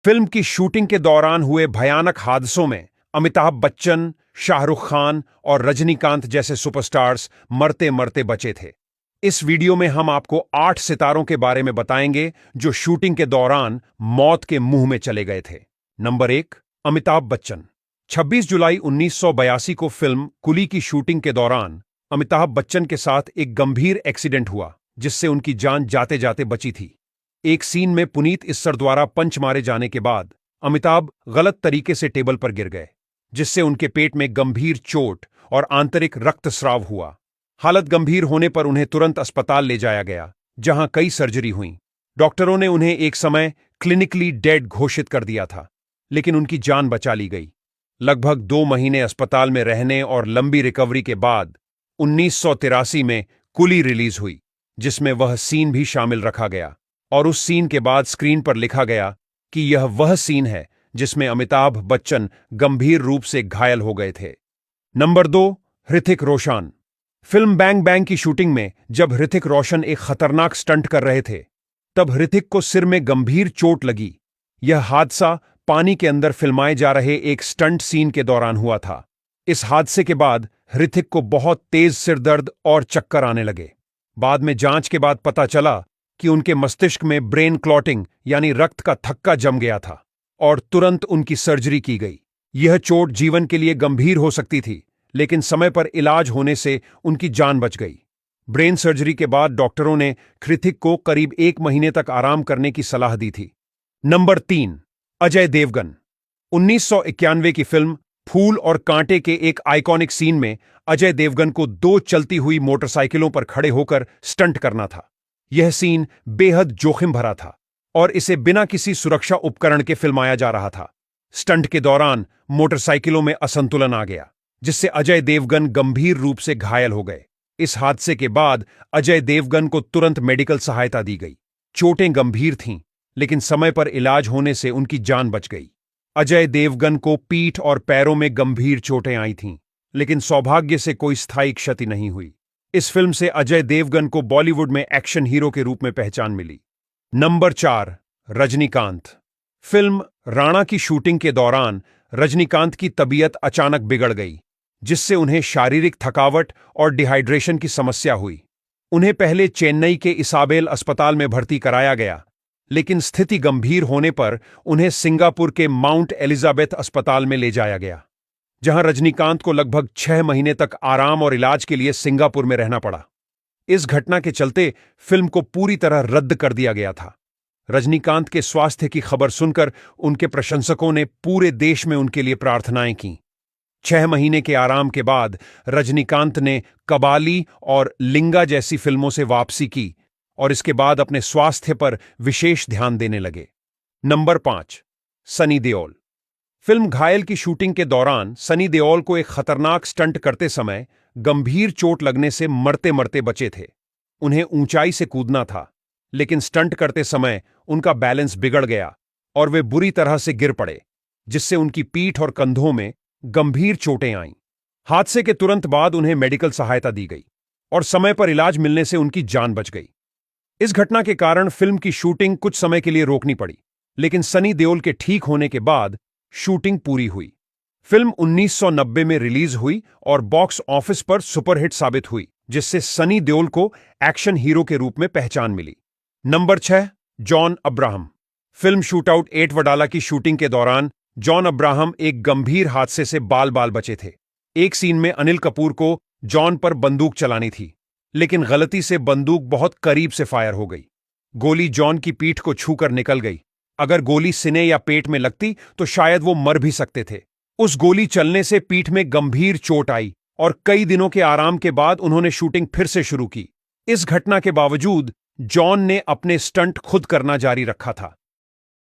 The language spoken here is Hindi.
फिल्म की शूटिंग के दौरान हुए भयानक हादसों में अमिताभ बच्चन, शाहरुख खान और रजनीकांत जैसे सुपरस्टार्स मरते मरते बचे थे। इस वीडियो में हम आपको 8 सितारों के बारे में बताएंगे जो शूटिंग के दौरान मौत के मुंह में चले गए थे। नंबर 1, अमिताभ बच्चन। 26 जुलाई 1982 को फिल्म कुली की शूटिंग के दौरान अमिताभ बच्चन के साथ एक गंभीर एक्सीडेंट हुआ जिससे उनकी जान जाते जाते बची थी। एक सीन में पुनीत इस्सर द्वारा पंच मारे जाने के बाद अमिताभ गलत तरीके से टेबल पर गिर गए, जिससे उनके पेट में गंभीर चोट और आंतरिक रक्तस्राव हुआ। हालत गंभीर होने पर उन्हें तुरंत अस्पताल ले जाया गया, जहां कई सर्जरी हुई। डॉक्टरों ने उन्हें एक समय क्लिनिकली डेड घोषित कर दिया था, लेकिन उनकी जान बचा ली गई। लगभग 2 महीने अस्पताल में रहने और लंबी रिकवरी के बाद 1983 में कुली रिलीज हुई, जिसमें वह सीन भी शामिल रखा गया और उस सीन के बाद स्क्रीन पर लिखा गया कि यह वह सीन है जिसमें अमिताभ बच्चन गंभीर रूप से घायल हो गए थे। Number 2, Hrithik Roshan. Film bang bang की शूटिंग में जब ऋतिक रोशन एक खतरनाक स्टंट कर रहे थे, तब ऋतिक को सिर में गंभीर चोट लगी। यह हादसा पानी के अंदर फिल्माए जा रहे एक स्टंट सीन के दौरान हुआ था। इस हादसे के बाद ऋतिक को बहुत तेज सिरदर्द और चक्कर आने लगे। बाद में जांच के बाद पता चला कि उनके मस्तिष्क में ब्रेन क्लॉटिंग यानी रक्त का थक्का जम गया था और तुरंत उनकी सर्जरी की गई। यह चोट जीवन के लिए गंभीर हो सकती थी, लेकिन समय पर इलाज होने से उनकी जान बच गई। ब्रेन सर्जरी के बाद डॉक्टरों ने ऋतिक को करीब 1 महीने तक आराम करने की सलाह दी थी। नंबर 3, अजय देवगन। 1991 की फिल्म फूल और कांटे के एक आइकॉनिक सीन में अजय देवगन को 2 चलती हुई मोटरसाइकिलों पर खड़े होकर स्टंट करना था। यह सीन बेहद जोखिम भरा था और इसे बिना किसी सुरक्षा उपकरण के फिल्माया जा रहा था। स्टंट के दौरान मोटरसाइकिलों में असंतुलन आ गया, जिससे अजय देवगन गंभीर रूप से घायल हो गए। इस हादसे के बाद अजय देवगन को तुरंत मेडिकल सहायता दी गई। चोटें गंभीर थीं, लेकिन समय पर इलाज होने से उनकी जान बच गई। अजय देवगन को पीठ और पैरों में गंभीर चोटें आई थीं, लेकिन सौभाग्य से कोई स्थायी क्षति नहीं हुई। इस फिल्म से अजय देवगन को बॉलीवुड में एक्शन हीरो के रूप में पहचान मिली। नंबर 4, रजनीकांत। फिल्म राणा की शूटिंग के दौरान रजनीकांत की तबीयत अचानक बिगड़ गई, जिससे उन्हें शारीरिक थकावट और डिहाइड्रेशन की समस्या हुई। उन्हें पहले चेन्नई के इसाबेल अस्पताल में भर्ती कराया गया, लेकिन स्थिति गंभीर होने पर उन्हें सिंगापुर के माउंट एलिजाबेथ अस्पताल में ले जाया गया, जहां रजनीकांत को लगभग 6 महीने तक आराम और इलाज के लिए सिंगापुर में रहना पड़ा। इस घटना के चलते फिल्म को पूरी तरह रद्द कर दिया गया था। रजनीकांत के स्वास्थ्य की खबर सुनकर उनके प्रशंसकों ने पूरे देश में उनके लिए प्रार्थनाएं की। 6 महीने के आराम के बाद रजनीकांत ने कबाली और लिंगा जैसी फिल्मों से वापसी की और इसके बाद अपने स्वास्थ्य पर विशेष ध्यान देने लगे। नंबर 5, सनी देओल। फिल्म घायल की शूटिंग के दौरान सनी देओल को एक खतरनाक स्टंट करते समय गंभीर चोट लगने से मरते मरते बचे थे। उन्हें ऊंचाई से कूदना था, लेकिन स्टंट करते समय उनका बैलेंस बिगड़ गया और वे बुरी तरह से गिर पड़े, जिससे उनकी पीठ और कंधों में गंभीर चोटें आईं। हादसे के तुरंत बाद उन्हें मेडिकल सहायता दी गई और समय पर इलाज मिलने से उनकी जान बच गई। इस घटना के कारण फिल्म की शूटिंग कुछ समय के लिए रोकनी पड़ी, लेकिन सनी देओल के ठीक होने के बाद शूटिंग पूरी हुई। फिल्म 1990 में रिलीज हुई और बॉक्स ऑफिस पर सुपरहिट साबित हुई, जिससे सनी देओल को एक्शन हीरो के रूप में पहचान मिली। Number 6, John Abraham. Film shootout 8 Wadala की शूटिंग के दौरान जॉन अब्राहम एक गंभीर हादसे से बाल बाल बचे थे। एक सीन में अनिल कपूर को जॉन पर बंदूक चलानी थी, लेकिन गलती से बंदूक बहुत करीब से फायर हो गई। गोली जॉन की पीठ को छूकर निकल गई। अगर गोली सीने या पेट में लगती तो शायद वो मर भी सकते थे। उस गोली चलने से पीठ में गंभीर चोट आई और कई दिनों के आराम के बाद उन्होंने शूटिंग फिर से शुरू की। इस घटना के बावजूद जॉन ने अपने स्टंट खुद करना जारी रखा था।